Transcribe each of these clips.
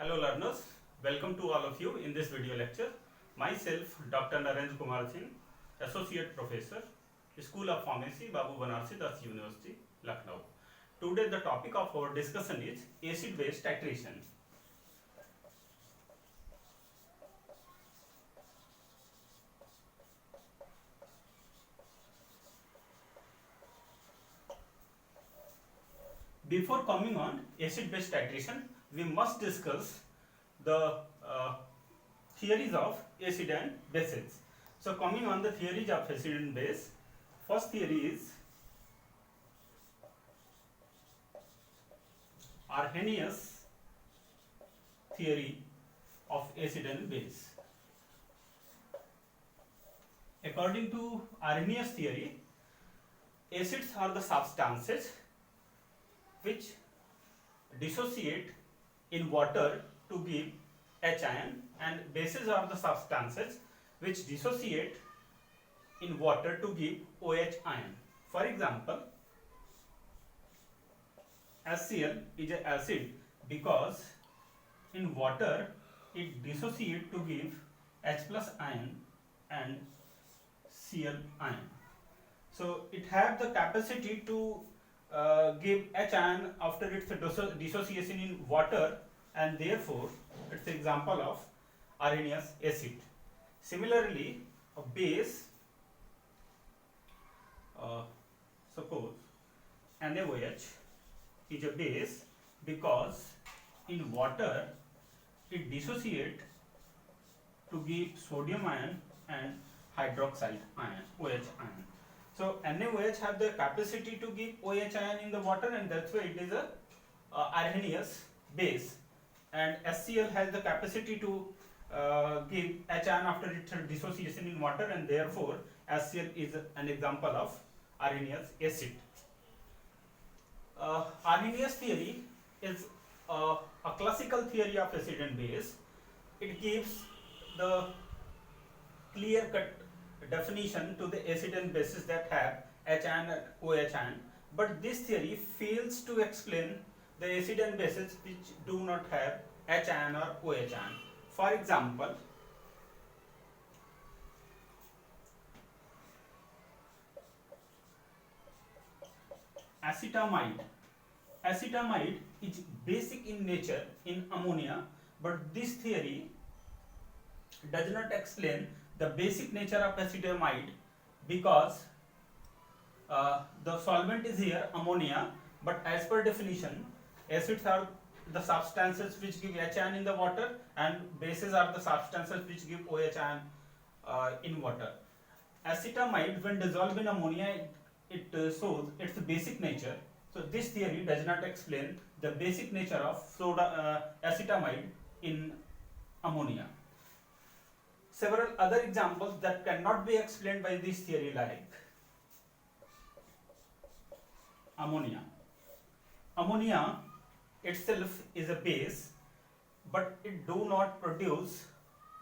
Hello learners, welcome to all of you in this video lecture. Myself Dr. Narendra Kumar Singh, Associate Professor, School of Pharmacy, Babu Banarsi Das University, Lucknow. Today the topic of our discussion is acid-base titration. Before coming on acid-base titration, we must discuss the theories of acid and bases. So coming on the theories of acid and base, first theory is Arrhenius theory of acid and base. According to Arrhenius theory, acids are the substances which dissociate in water to give H ion, and bases are the substances which dissociate in water to give OH ion. For example, HCl is an acid because in water it dissociates to give H plus ion and Cl ion. So it has the capacity to give H ion after its dissociation in water, and therefore it's an example of Arrhenius acid. Similarly, a base, suppose NaOH is a base because in water it dissociates to give sodium ion and hydroxide ion, OH ion. So NaOH have the capacity to give OH ion in the water, and that's why it is a Arrhenius base. And HCl has the capacity to give H ion after its dissociation in water, and therefore HCl is an example of Arrhenius acid. Arrhenius theory is a classical theory of acid and base. It gives the clear-cut definition to the acid and bases that have H ion and OH ion, but this theory fails to explain the acid and bases which do not have H ion or OH ion. For example, acetamide. Acetamide is basic in nature in ammonia, but this theory does not explain the basic nature of acetamide because the solvent is here ammonia, but as per definition acids are the substances which give H ion in the water, and bases are the substances which give OH ion in water. Acetamide, when dissolved in ammonia, it shows its basic nature. So this theory does not explain the basic nature of acetamide in ammonia. Several other examples that cannot be explained by this theory, like ammonia. Ammonia itself is a base, but it do not produce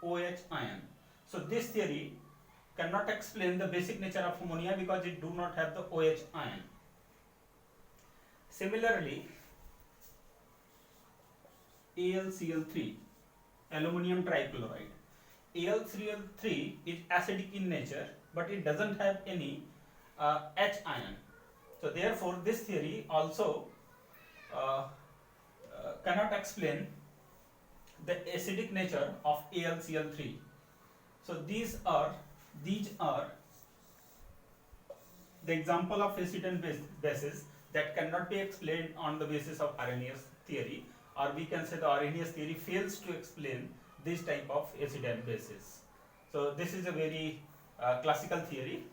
OH ion. So this theory cannot explain the basic nature of ammonia because it do not have the OH ion. Similarly, AlCl3, aluminum trichloride. AlCl3 is acidic in nature, but it doesn't have any H ion. So therefore this theory also cannot explain the acidic nature of AlCl3. So these are the example of acid and bases that cannot be explained on the basis of Arrhenius theory, or we can say the Arrhenius theory fails to explain this type of acid and bases. So this is a very classical theory.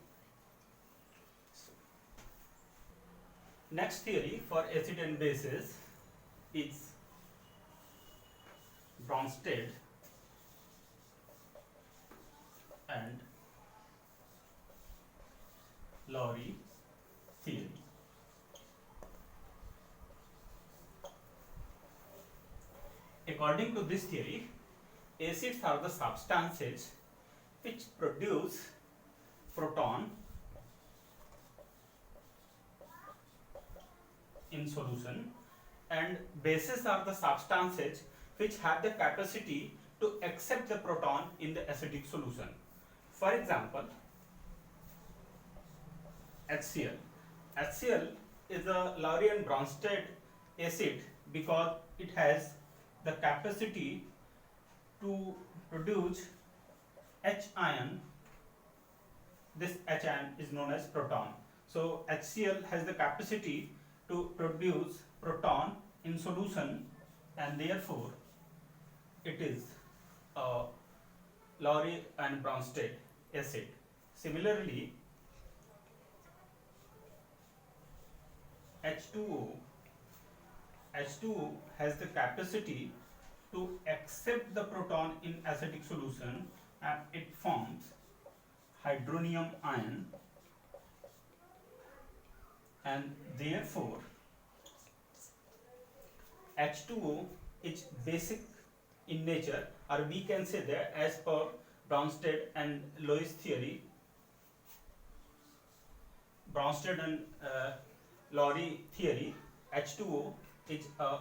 Next theory for acid and bases is Bronsted and Lowry theory. According to this theory, acids are the substances which produce proton in solution, and bases are the substances which have the capacity to accept the proton in the acidic solution. For example, HCl. HCl is a Lowry and Bronsted acid because it has the capacity to produce H ion. This H ion is known as proton. So HCl has the capacity to produce proton in solution, and therefore it is a Lowry and Bronsted acid. Similarly, H2O has the capacity to accept the proton in acidic solution, and it forms hydronium ion, and therefore H2O is basic in nature, or we can say that as per Bronsted and Lewis theory, Bronsted and Lowry theory, H2O is a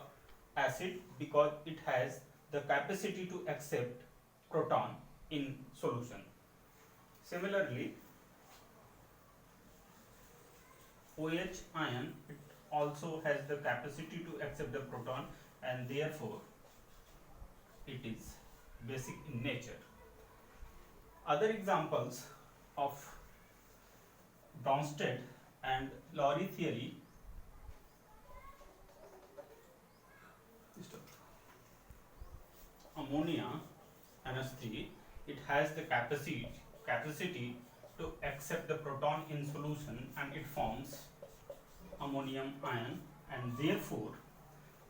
acid because it has the capacity to accept proton in solution. Similarly, OH ion, it also has the capacity to accept the proton, and therefore it is basic in nature. Other examples of Bronsted and Lowry theory: ammonia NH3, it has the capacity to accept the proton in solution, and it forms ammonium ion, and therefore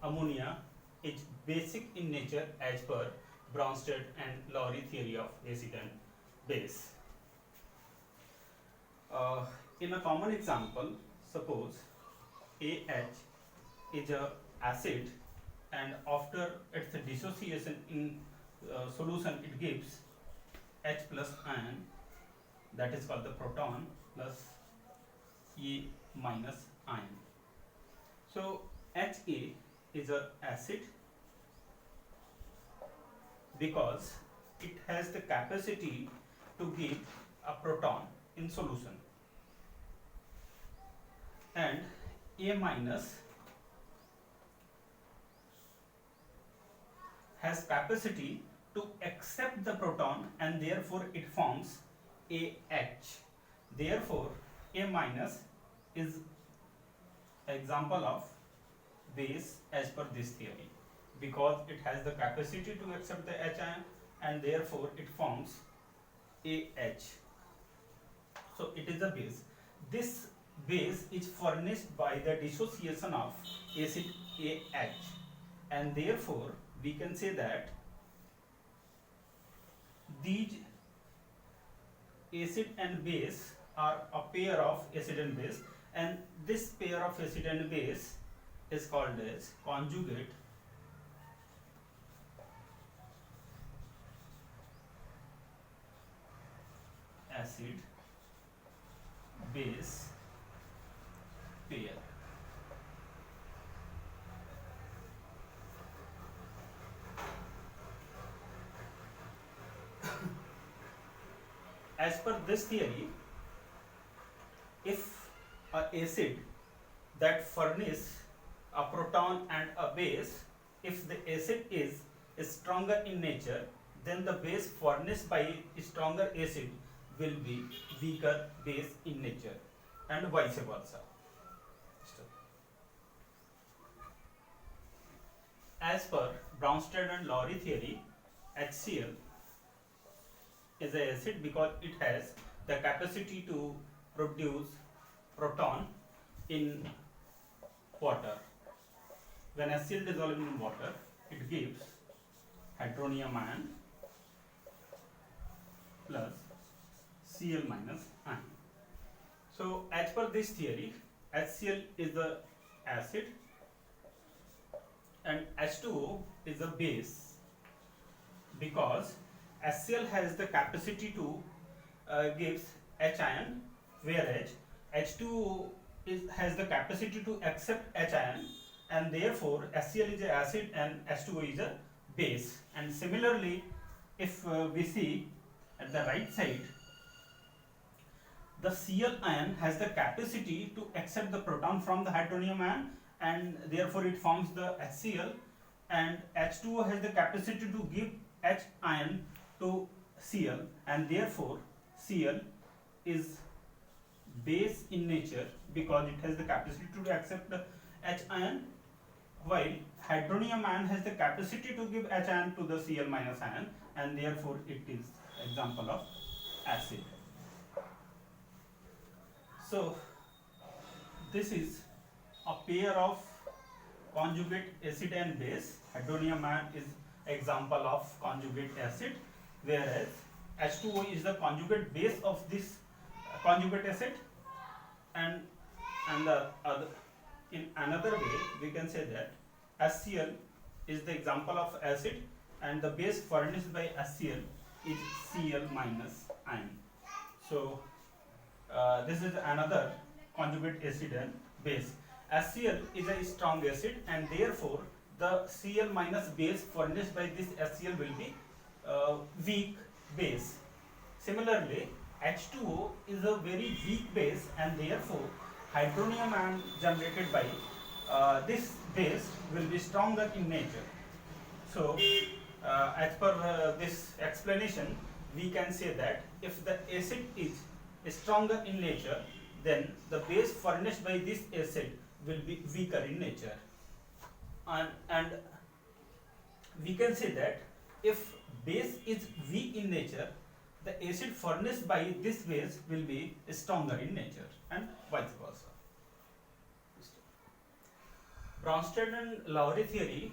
ammonia is basic in nature as per Bronsted and Lowry theory of acid and base. In a common example, suppose AH is a acid, and after its dissociation in solution, it gives H plus ion, that is called the proton, plus A minus ion. So Ha is a acid because it has the capacity to give a proton in solution, and A minus has capacity to accept the proton, and therefore it forms AH. Therefore A minus is example of base as per this theory because it has the capacity to accept the H ion, and therefore it forms AH. So it is a base. This base is furnished by the dissociation of acid AH, and therefore we can say that these acid and base are a pair of acid and base, and this pair of acid and base is called as conjugate acid base pair. As per this theory, if a acid that furnish a proton and a base, if the acid is stronger in nature, then the base furnished by stronger acid will be weaker base in nature, and vice versa. As per Bronsted and Lowry theory, HCl is an acid because it has the capacity to produce proton in water. When HCl dissolves in water, it gives hydronium ion plus Cl minus ion. So as per this theory, HCl is the acid and H2O is a base because HCl has the capacity to gives H ion, whereas H2O has the capacity to accept H ion, and therefore HCl is an acid and H2O is a base. And similarly, if we see at the right side, the Cl ion has the capacity to accept the proton from the hydronium ion, and therefore it forms the HCl, and H2O has the capacity to give H ion to Cl, and therefore Cl is base in nature because it has the capacity to accept the H ion, while hydronium ion has the capacity to give H ion to the Cl minus ion, and therefore it is example of acid. So this is a pair of conjugate acid and base. Hydronium ion is example of conjugate acid, whereas H2O is the conjugate base of this conjugate acid, and the other, in another way we can say that HCl is the example of acid, and the base furnished by HCl is Cl minus ion. So this is another conjugate acid and base. HCl is a strong acid, and therefore the Cl minus base furnished by this HCl will be weak base. Similarly, H2O is a very weak base, and therefore hydronium ion generated by this base will be stronger in nature. So as per this explanation, we can say that if the acid is stronger in nature, then the base furnished by this acid will be weaker in nature. And we can say that if base is weak in nature, the acid furnished by this base will be stronger in nature, and vice versa. Bronsted and Lowry theory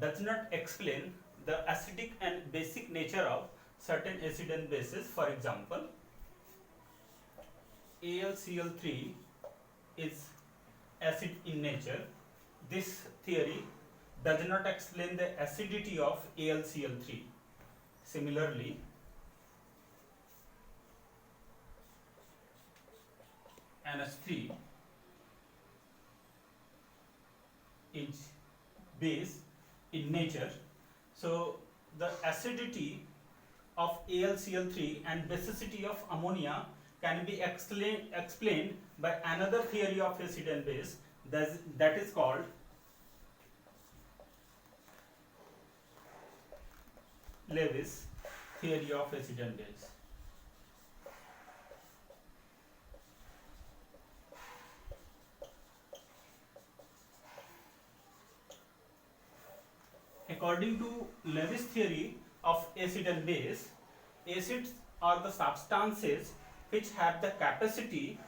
does not explain the acidic and basic nature of certain acid and bases. For example, AlCl3 is acid in nature. This theory does not explain the acidity of AlCl3. Similarly, NH3 is base in nature. So the acidity of AlCl3 and basicity of ammonia can be explained by another theory of acid and base, that is called Lewis theory of acid and base. According to Lewis theory of acid and base, acids are the substances which have the capacity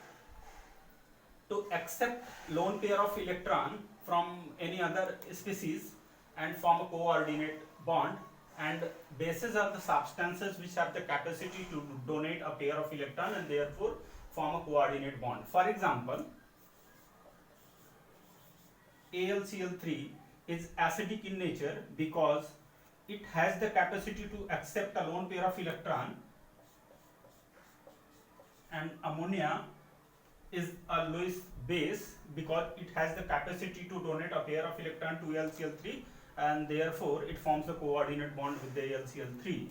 to accept lone pair of electron from any other species and form a coordinate bond, and bases are the substances which have the capacity to donate a pair of electron and therefore form a coordinate bond. For example, AlCl3 is acidic in nature because it has the capacity to accept a lone pair of electron, and ammonia is a Lewis base because it has the capacity to donate a pair of electron to AlCl3, and therefore it forms a coordinate bond with the AlCl3.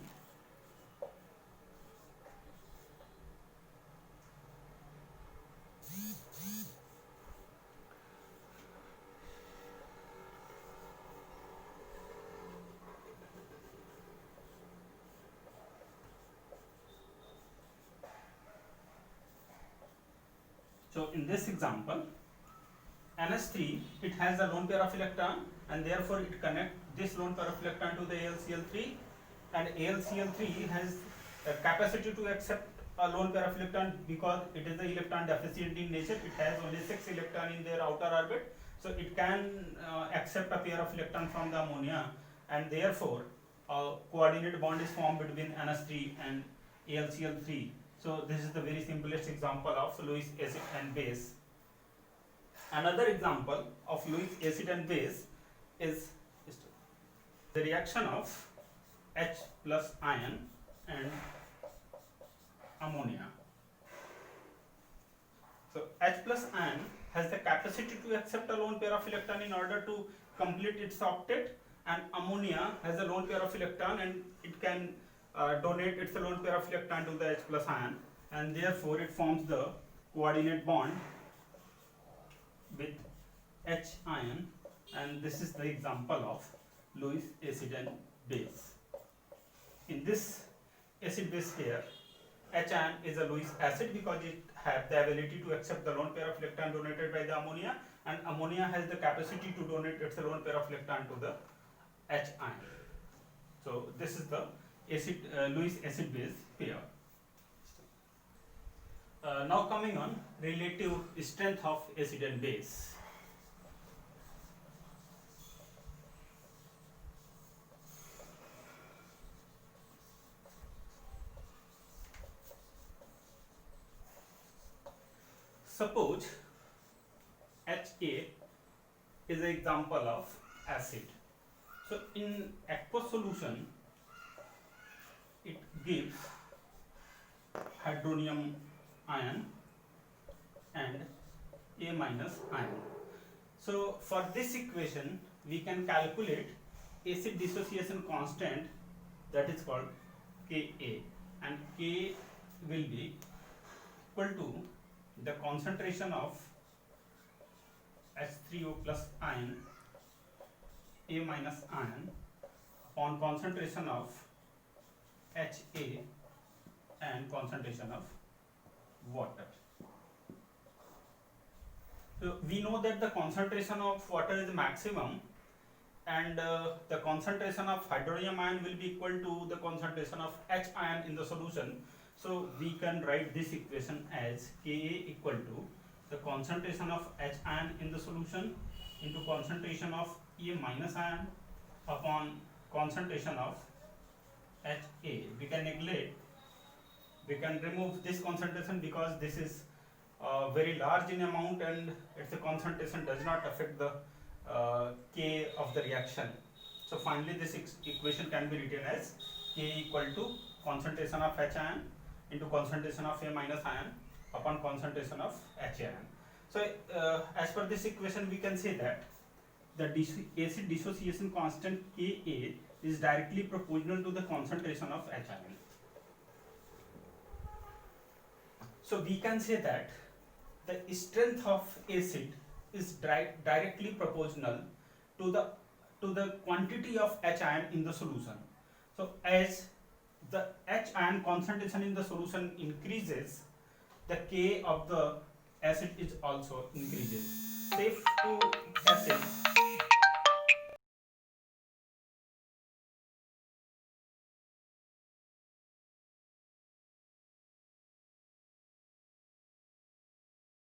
So in this example, NH3, it has a lone pair of electron, and therefore it connects this lone pair of electron to the AlCl3, and AlCl3 has a capacity to accept a lone pair of electron because it is the electron deficient in nature. It has only 6 electrons in their outer orbit, so it can accept a pair of electron from the ammonia, and therefore a coordinate bond is formed between NH3 and AlCl3. So this is the very simplest example of Lewis acid and base. Another example of Lewis acid and base is the reaction of H plus ion and ammonia. So H plus ion has the capacity to accept a lone pair of electron in order to complete its octet, and ammonia has a lone pair of electron, and it can donate its lone pair of electron to the H plus ion, and therefore it forms the coordinate bond with H ion, and this is the example of Lewis acid and base. In this acid base here, H ion is a Lewis acid because it has the ability to accept the lone pair of electron donated by the ammonia, and ammonia has the capacity to donate its lone pair of electron to the H ion. So this is the acid Lewis acid base pair. Now coming on relative strength of acid and base. Suppose Ha is an example of acid. So in aqueous solution, it gives hydronium ion and A minus ion. So for this equation, we can calculate acid dissociation constant, that is called Ka, and K will be equal to the concentration of H3O plus ion, A minus ion, on concentration of Ha and concentration of water. So we know that the concentration of water is maximum, and the concentration of hydronium ion will be equal to the concentration of H ion in the solution. So we can write this equation as Ka equal to the concentration of H ion in the solution into concentration of A minus ion upon concentration of Ha. We can remove this concentration because this is very large in amount, and its concentration does not affect the K of the reaction. So finally this equation can be written as K equal to concentration of H ion into concentration of A minus ion upon concentration of H ion. So as per this equation, we can say that the acid dissociation constant Ka is directly proportional to the concentration of H ion. So we can say that the strength of acid is directly proportional to the quantity of H ion in the solution. So as the H ion concentration in the solution increases, the K of the acid is also increases. So if two acids